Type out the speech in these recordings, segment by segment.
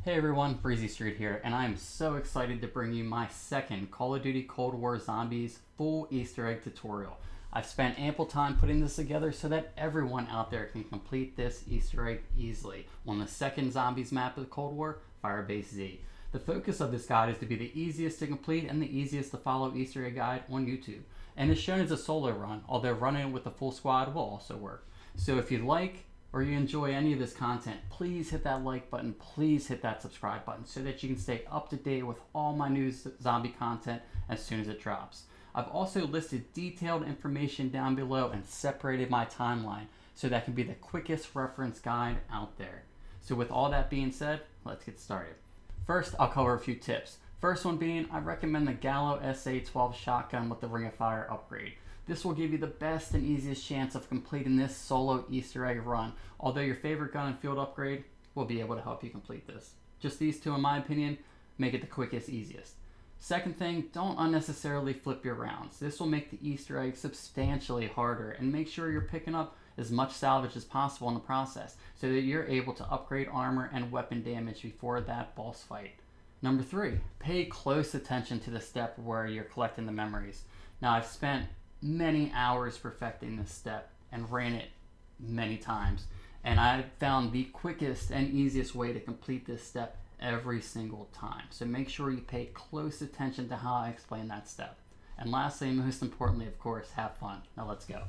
Hey everyone, Breezy Street here, and I am so excited to bring you my second Call of Duty Cold War Zombies full Easter egg tutorial. I've spent ample time putting this together so that everyone out there can complete this Easter egg easily on the second Zombies map of the Cold War, Firebase Z. The focus of this guide is to be the easiest to complete and the easiest to follow Easter egg guide on YouTube, and is shown as a solo run, although running it with a full squad will also work. So if you like or you enjoy any of this content, please hit that like button, please hit that subscribe button so that you can stay up to date with all my new zombie content as soon as it drops. I've also listed detailed information down below and separated my timeline so that can be the quickest reference guide out there. So with all that being said, let's get started. First, I'll cover a few tips. First one being, I recommend the Gallo SA-12 shotgun with the Ring of Fire upgrade. This will give you the best and easiest chance of completing this solo Easter egg run, although your favorite gun and field upgrade will be able to help you complete this. Just these two, in my opinion, make it the quickest, easiest. Second thing, don't unnecessarily flip your rounds. This will make the Easter egg substantially harder, and make sure you're picking up as much salvage as possible in the process so that you're able to upgrade armor and weapon damage before that boss fight. Number 3, pay close attention to the step where you're collecting the memories. Now, I've spent many hours perfecting this step and ran it many times, and I found the quickest and easiest way to complete this step every single time. So make sure you pay close attention to how I explain that step. And lastly, and most importantly, of course, have fun. Now let's go.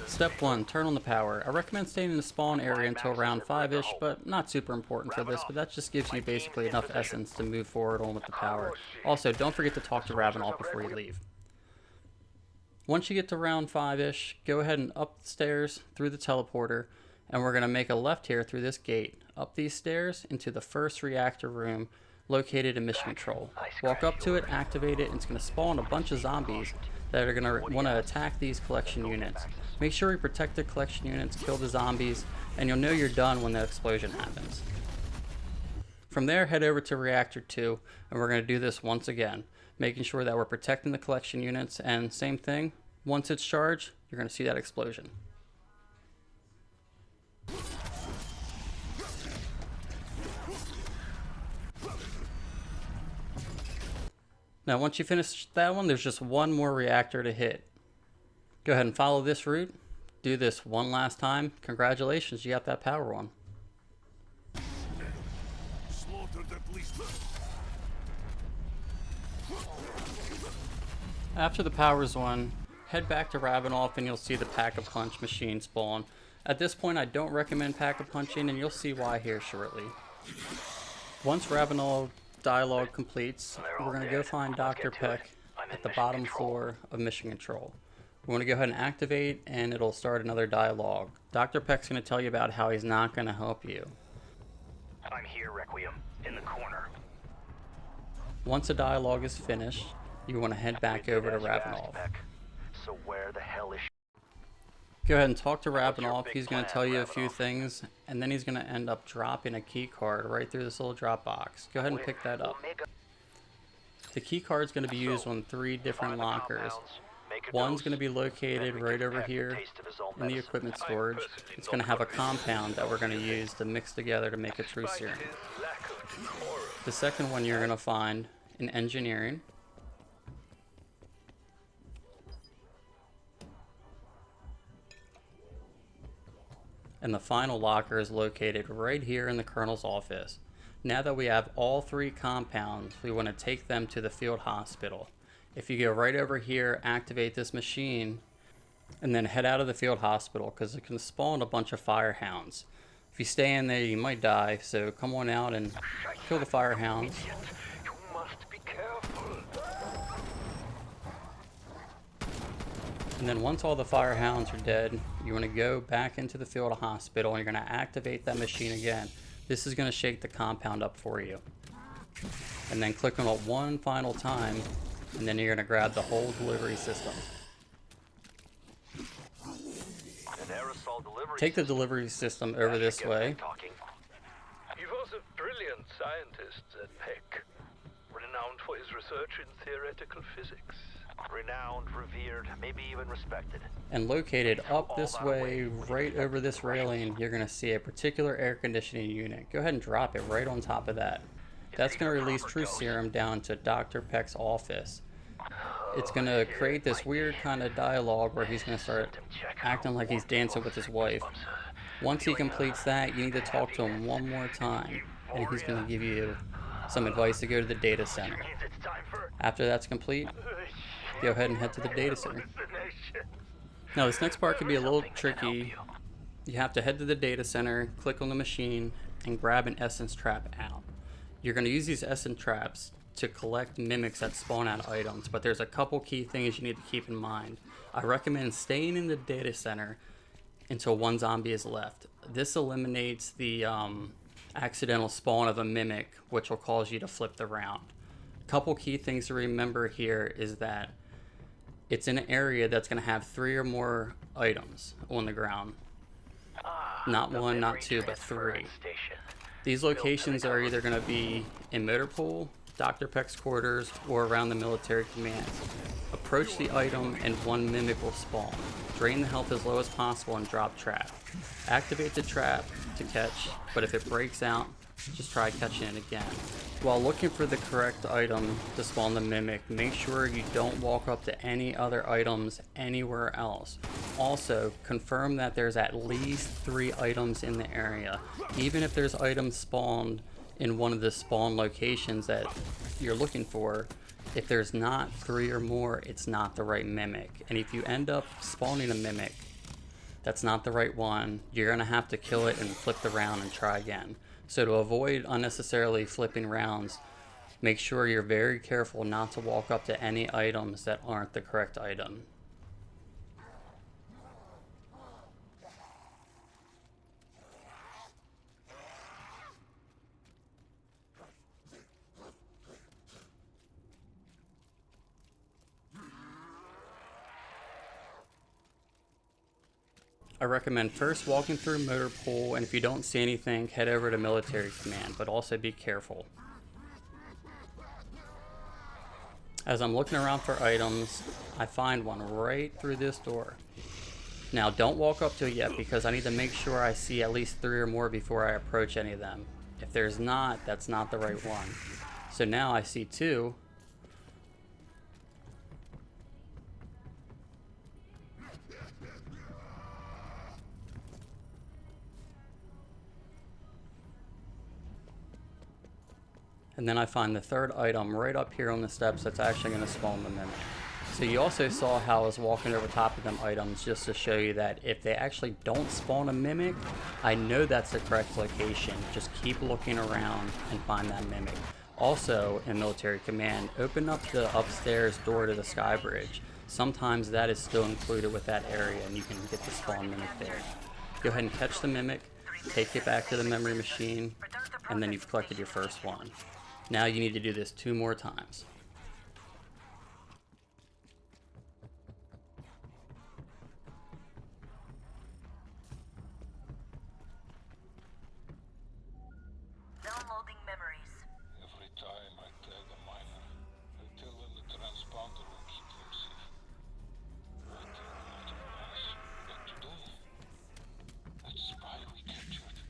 Step 1, turn on the power. I recommend staying in the spawn area until around 5-ish, but not super important for this, but that just gives you basically enough essence to move forward on with the power. Also, don't forget to talk to Ravenol before you leave. Once you get to round 5-ish, go ahead and up the stairs through the teleporter, and we're going to make a left here through this gate, up these stairs into the first reactor room located in Mission Control. Walk up to it, activate it, and it's going to spawn a bunch of zombies that are going to want to attack these collection units. Make sure you protect the collection units, kill the zombies, and you'll know you're done when the explosion happens. From there, head over to Reactor 2, and we're going to do this once again, making sure that we're protecting the collection units, and same thing, once it's charged, you're going to see that explosion. Now once you finish that one, there's just one more reactor to hit. Go ahead and follow this route. Do this one last time. Congratulations, you got that power on. After the power's on, head back to Ravenol and you'll see the pack-a-punch machine spawn. At this point, I don't recommend pack-a-punching, and you'll see why here shortly. Once Ravenol dialogue completes, we're going to go find Dr. Peck at the bottom floor of Mission Control. We want to go ahead and activate, and it'll start another dialogue. Dr. Peck's going to tell you about how he's not going to help you. I'm here, Requiem, in the corner. Once the dialogue is finished, you want to head back over to Ravenol. So where the hell is she? Go ahead and talk to Ravenol. He's going to tell you a few things, and then he's going to end up dropping a key card right through this little drop box. Go ahead and pick that up. The key card is going to be used on 3 different lockers. One's going to be located right over here in the equipment storage. It's going to have a compound that we're going to use to mix together to make a true serum. The second one you're going to find in engineering. And the final locker is located right here in the Colonel's office. Now that we have all 3 compounds, we want to take them to the field hospital. If you go right over here, activate this machine, and then head out of the field hospital, because it can spawn a bunch of firehounds. If you stay in there, you might die, so come on out and kill the firehounds. You must be careful. And then once all the firehounds are dead, you want to go back into the field hospital and you're going to activate that machine again. This is going to shake the compound up for you. And then click on it one final time, and then you're going to grab the whole delivery system. Take the delivery system over this way. He was a brilliant scientist, that Peck, renowned for his research in theoretical physics. Renowned, revered, maybe even respected. And located up this way, right over this railing, you're going to see a particular air conditioning unit. Go ahead and drop it right on top of that. That's going to release True Serum down to Dr. Peck's office. It's going to create this weird kind of dialogue where he's going to start acting like he's dancing with his wife. Once he completes that, you need to talk to him one more time, and he's going to give you some advice to go to the data center. After that's complete, go ahead and head to the data center. Now this next part could be a little tricky. You have to head to the data center, click on the machine, and grab an essence trap out. You're going to use these essence traps to collect mimics that spawn out items, but there's a couple key things you need to keep in mind. I recommend staying in the data center until one zombie is left. This eliminates the accidental spawn of a mimic, which will cause you to flip the round. Couple key things to remember here is that it's in an area that's going to have 3 or more items on the ground. Not 1, not 2, but 3. These locations are either going to be in Motor Pool, Dr. Peck's quarters, or around the military commands. Approach the item and one mimic will spawn. Drain the health as low as possible and drop trap. Activate the trap to catch, but if it breaks out, just try catching it again. While looking for the correct item to spawn the mimic, make sure you don't walk up to any other items anywhere else. Also, confirm that there's at least 3 items in the area. Even if there's items spawned in one of the spawn locations that you're looking for, if there's not 3 or more, it's not the right mimic. And if you end up spawning a mimic that's not the right one, you're gonna have to kill it and flip the round and try again. So to avoid unnecessarily flipping rounds, make sure you're very careful not to walk up to any items that aren't the correct item. I recommend first walking through Motor Pool, and if you don't see anything, head over to Military Command, but also be careful. As I'm looking around for items, I find one right through this door. Now don't walk up to it yet because I need to make sure I see at least 3 or more before I approach any of them. If there's not, that's not the right one. So now I see 2. And then I find the 3rd item right up here on the steps that's actually going to spawn the mimic. So you also saw how I was walking over top of them items just to show you that if they actually don't spawn a mimic, I know that's the correct location. Just keep looking around and find that mimic. Also, in Military Command, open up the upstairs door to the sky bridge. Sometimes that is still included with that area and you can get the spawn mimic there. Go ahead and catch the mimic, take it back to the memory machine, and then you've collected your first one. Now you need to do this 2 more times. Downloading memories. Every time I tag a miner, I tell them the transponder will keep them safe. I tell them not to pass, but today, that spy we captured,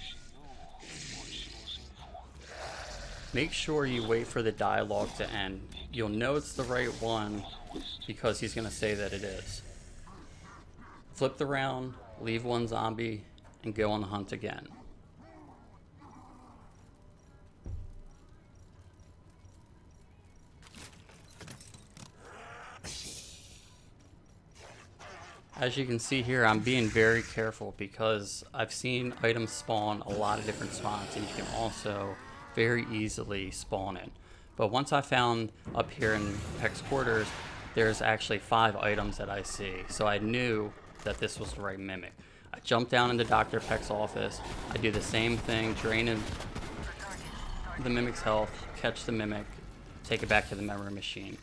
she knew what she was in for. Make sure you wait for the dialogue to end. You'll know it's the right one because he's going to say that it is. Flip the round, leave one zombie, and go on the hunt again. As you can see here, I'm being very careful because I've seen items spawn a lot of different spots and you can also very easily spawn it. But once I found up here in Peck's quarters, there's actually 5 items that I see. So I knew that this was the right mimic. I jump down into Dr. Peck's office. I do the same thing, drain the mimic's health, catch the mimic, take it back to the memory machine.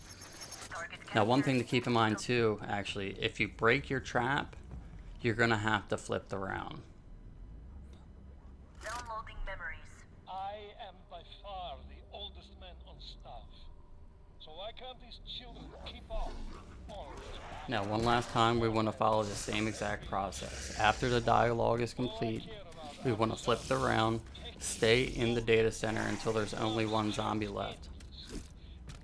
Now one thing to keep in mind too, actually, if you break your trap, you're gonna have to flip the round. Downloading memories. I am by far the oldest man on staff. So why can't these children keep up? All of this. Now, one last time, we want to follow the same exact process. After the dialogue is complete, we want to flip the round, stay in the data center until there's only one zombie left.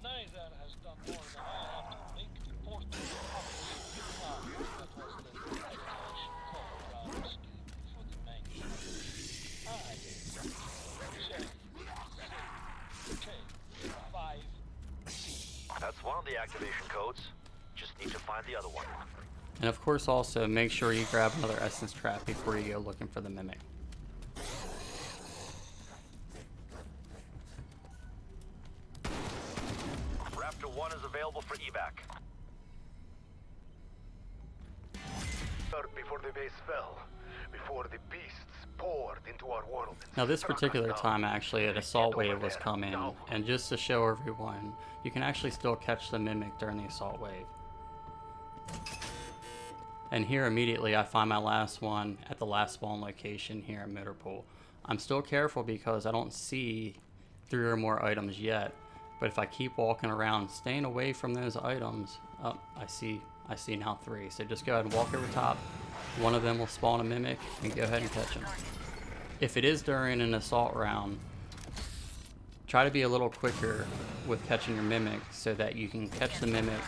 Neither has done more than I have to make the portal public. That was the explanation called around scheme for the mansion. That's one of the activation codes. Just need to find the other one. And of course, also make sure you grab another essence trap before you go looking for the mimic. Raptor 1 is available for evac. Before the base fell, before the beasts poured into our world. Now this particular time actually an assault wave was coming, and just to show everyone, you can actually still catch the mimic during the assault wave. And here immediately I find my last one at the last spawn location here at Motorpool. I'm still careful because I don't see 3 or more items yet, but if I keep walking around staying away from those items, oh, I see now 3. So just go ahead and walk over top. One of them will spawn a mimic and go ahead and catch him. If it is during an assault round, try to be a little quicker with catching your mimic so that you can catch the mimic,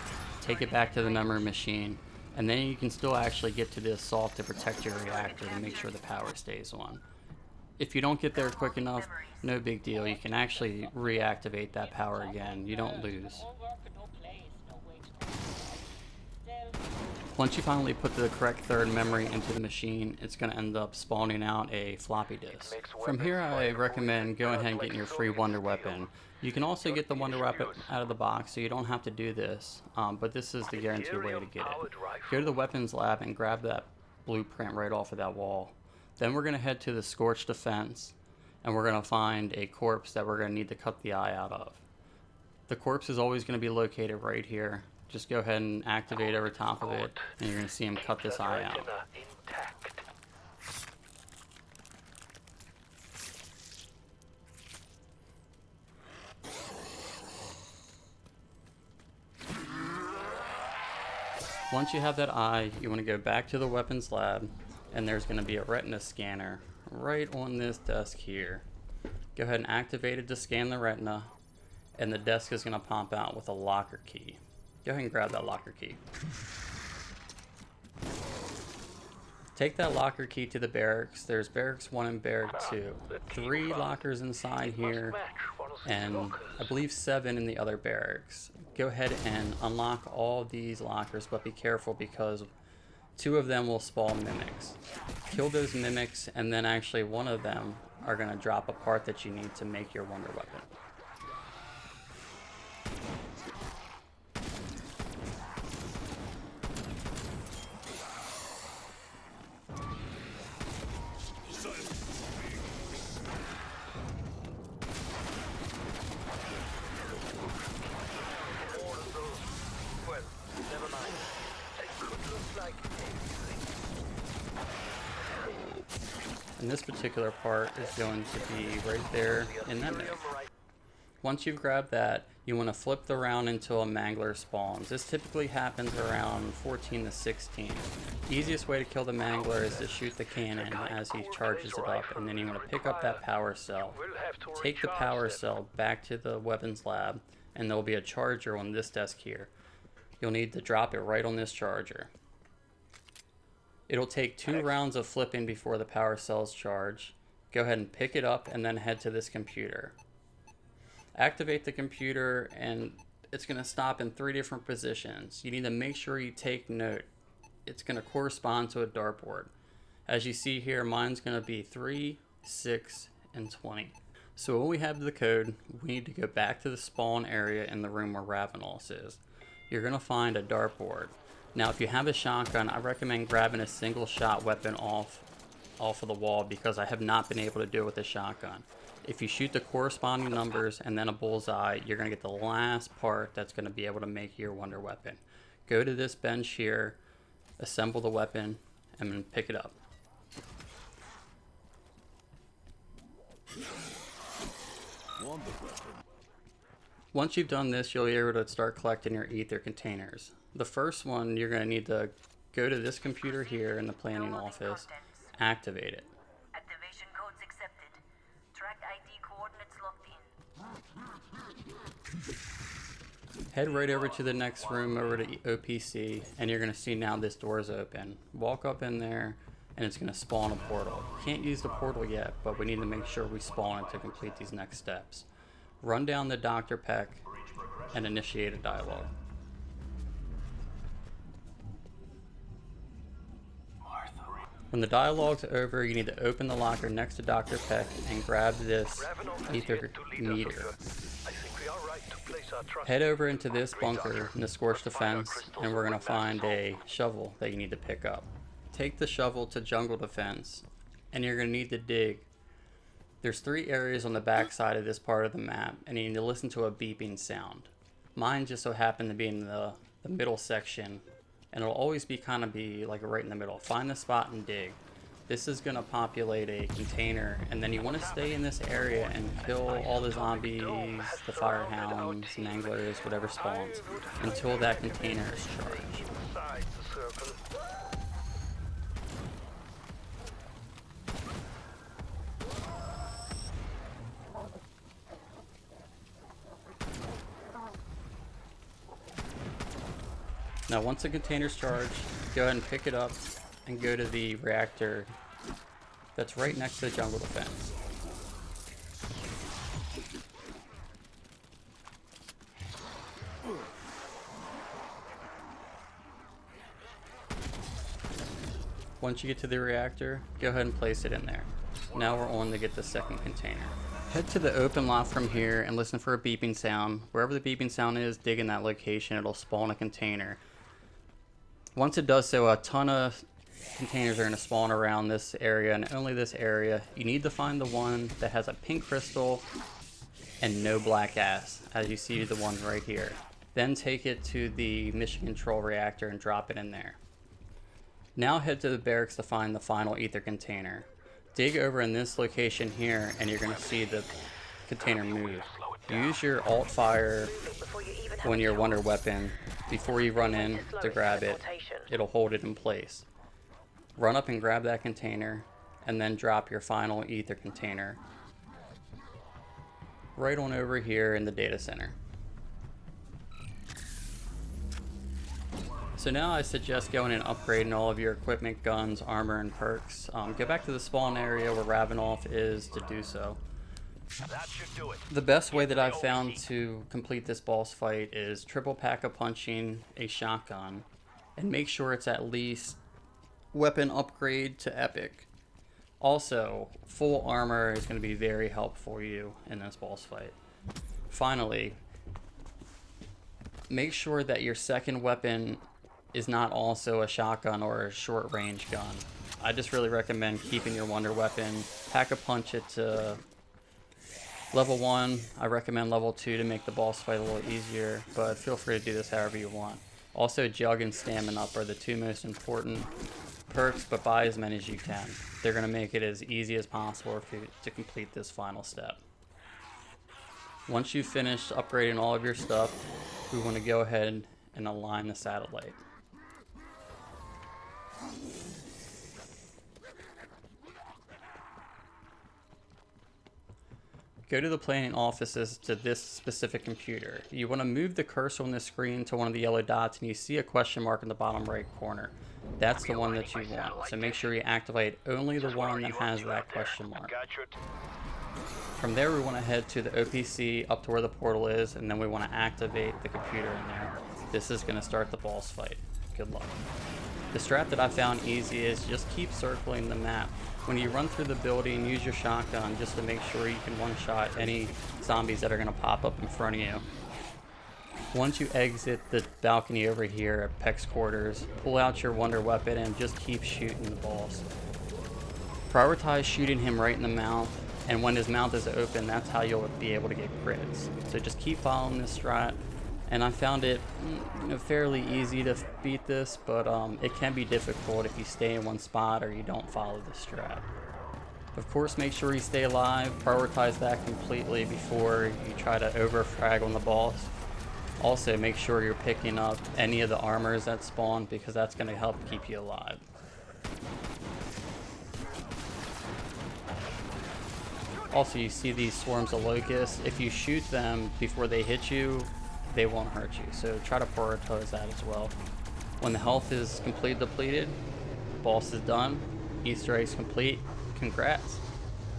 take it back to the memory machine, and then you can still actually get to the assault to protect your reactor to make sure the power stays on. If you don't get there quick enough, no big deal. You can actually reactivate that power again. You don't lose. Once you finally put the correct third memory into the machine, it's going to end up spawning out a floppy disk. From here, I recommend going ahead and getting your free wonder weapon. You can also get the wonder weapon out of the box, so you don't have to do this, but this is the guaranteed way to get it. Go to the weapons lab and grab that blueprint right off of that wall. Then we're going to head to the scorched defense, and we're going to find a corpse that we're going to need to cut the eye out of. The corpse is always going to be located right here. Just go ahead and activate over top of it, and you're going to see him cut this eye out. Once you have that eye, you want to go back to the weapons lab, and there's going to be a retina scanner right on this desk here. Go ahead and activate it to scan the retina, and the desk is going to pop out with a locker key. Go ahead and grab that locker key. Take that locker key to the barracks. There's barracks 1 and barracks 2. 3 lockers inside here, and I believe 7 in the other barracks. Go ahead and unlock all these lockers, but be careful because 2 of them will spawn mimics. Kill those mimics, and then actually one of them are going to drop a part that you need to make your wonder weapon. And this particular part is going to be right there in that mix. Once you've grabbed that, you want to flip the round until a mangler spawns. This typically happens around 14 to 16. The easiest way to kill the mangler is to shoot the cannon as he charges it up, and then you want to pick up that power cell. Take the power cell back to the weapons lab, and there will be a charger on this desk here. You'll need to drop it right on this charger. It'll take 2 rounds of flipping before the power cells charge. Go ahead and pick it up and then head to this computer. Activate the computer, and it's going to stop in 3 different positions. You need to make sure you take note. It's going to correspond to a dartboard. As you see here, mine's going to be 3, 6, and 20. So when we have the code, we need to go back to the spawn area in the room where Ravenous is. You're going to find a dartboard. Now, if you have a shotgun, I recommend grabbing a single shot weapon off of the wall because I have not been able to do it with a shotgun. If you shoot the corresponding numbers and then a bullseye, you're going to get the last part that's going to be able to make your wonder weapon. Go to this bench here, assemble the weapon, and then pick it up. Once you've done this, you'll be able to start collecting your Aether containers. The first one, you're going to need to go to this computer here in the planning office, activate it. Activation codes accepted. Track ID coordinates locked in. Head right over to the next room, over to OPC, and you're going to see now this door is open. Walk up in there, and it's going to spawn a portal. Can't use the portal yet, but we need to make sure we spawn it to complete these next steps. Run down the Dr. Peck and initiate a dialogue. When the dialogue's over, you need to open the locker next to Dr. Peck and grab this Aether meter. Head over into this bunker in the scorched defense, and we're going to find a shovel that you need to pick up. Take the shovel to jungle defense, and you're going to need to dig. There's 3 areas on the back side of this part of the map, and you need to listen to a beeping sound. Mine just so happened to be in the middle section, and it'll always be like right in the middle. Find the spot and dig. This is going to populate a container, and then you want to stay in this area and kill all the zombies, the firehounds, manglers, whatever spawns, until that container is charged. Now once the container's charged, go ahead and pick it up and go to the reactor that's right next to the jungle defense. Once you get to the reactor, go ahead and place it in there. Now we're on to get the second container. Head to the open lot from here and listen for a beeping sound. Wherever the beeping sound is, dig in that location, it'll spawn a container. Once it does so, a ton of containers are going to spawn around this area, and only this area. You need to find the one that has a pink crystal and no black gas, as you see the one right here. Then take it to the mission control reactor and drop it in there. Now head to the barracks to find the final Aether container. Dig over in this location here, and you're going to see the container move. Use your alt fire on your wonder weapon before you run in to grab it. It'll hold it in place. Run up and grab that container, and then drop your final Aether container right on over here in the data center. So now I suggest going and upgrading all of your equipment, guns, armor, and perks. Go back to the spawn area where Ravenoff is to do so. That should do it. The best way that I've found to complete this boss fight is triple pack-a-punching a shotgun, and make sure it's at least weapon upgrade to epic. Also, full armor is going to be very helpful for you in this boss fight. Finally, make sure that your second weapon is not also a shotgun or a short range gun. I just really recommend keeping your wonder weapon. Pack-a-punch it to level 1. I recommend level 2 to make the boss fight a little easier, but feel free to do this however you want. Also, Jug and Stamina Up are the 2 most important perks, but buy as many as you can. They're going to make it as easy as possible for you to complete this final step. Once you've finished upgrading all of your stuff, we want to go ahead and align the satellite. Go to the planning offices to this specific computer. You want to move the cursor on the screen to one of the yellow dots, and you see a question mark in the bottom right corner. That's the one that you want. So make sure you activate only the one that has that question mark. From there, we want to head to the OPC up to where the portal is, and then we want to activate the computer in there. This is going to start the boss fight. Good luck. The strat that I found easy is just keep circling the map. When you run through the building, use your shotgun just to make sure you can one-shot any zombies that are going to pop up in front of you. Once you exit the balcony over here at Peck's quarters, pull out your wonder weapon and just keep shooting the boss. Prioritize shooting him right in the mouth, and when his mouth is open, that's how you'll be able to get crits. So just keep following this strat, and I found it fairly easy to beat this, but it can be difficult if you stay in one spot or you don't follow the strat. Of course, make sure you stay alive. Prioritize that completely before you try to overfrag on the boss. Also, make sure you're picking up any of the armors that spawn, because that's going to help keep you alive. Also, you see these swarms of locusts. If you shoot them before they hit you, they won't hurt you. So try to prioritize that as well. When the health is completely depleted, boss is done, Easter egg's complete. Congrats.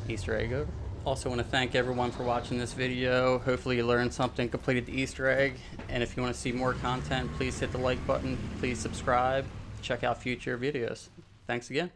Easter egg over. Also want to thank everyone for watching this video. Hopefully you learned something, completed the Easter egg. And if you want to see more content, please hit the like button. Please subscribe. Check out future videos. Thanks again.